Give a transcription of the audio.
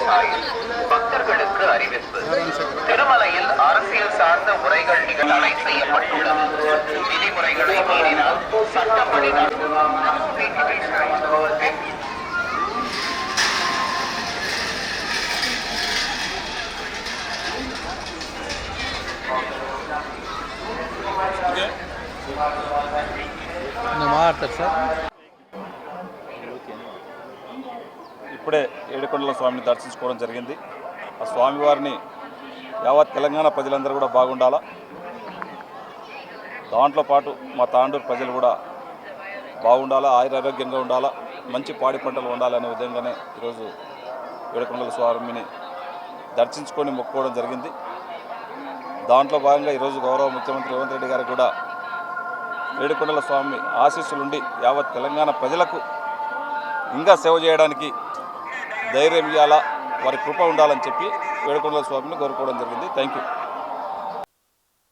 Soil பக்தர்களுக்கு அறிவிப்பு. திருமலையில் அரசியல் சார்ந்த உரைகள் தடை செய்யப்பட்டுள்ளது. விதிமுறைகளை மீறினால் சட்டப்படி మాట్లాడతారు సార్. ఇప్పుడే ఏడుకొండల స్వామిని దర్శించుకోవడం జరిగింది. ఆ స్వామివారిని యావత్ తెలంగాణ ప్రజలందరూ కూడా బాగుండాలా, దాంట్లో పాటు మా తాండూరు ప్రజలు కూడా బాగుండాలా, ఆరోగ్యంగా ఉండాలా, మంచి పాడి పంటలు ఉండాలనే విధంగానే ఈరోజు ఏడుకొండల స్వామిని దర్శించుకొని మొక్కుకోవడం జరిగింది. దాంట్లో భాగంగా ఈరోజు గౌరవ ముఖ్యమంత్రి రేవంత్ రెడ్డి గారికి కూడా ఏడుకొండల స్వామి ఆశీస్సులుండి యావత్ తెలంగాణ ప్రజలకు ఇంకా సేవ చేయడానికి ధైర్యం ఇవ్వాలా, వారి కృప ఉండాలని చెప్పి ఏడుకొండల స్వామిని కోరుకోవడం జరిగింది. Thank you.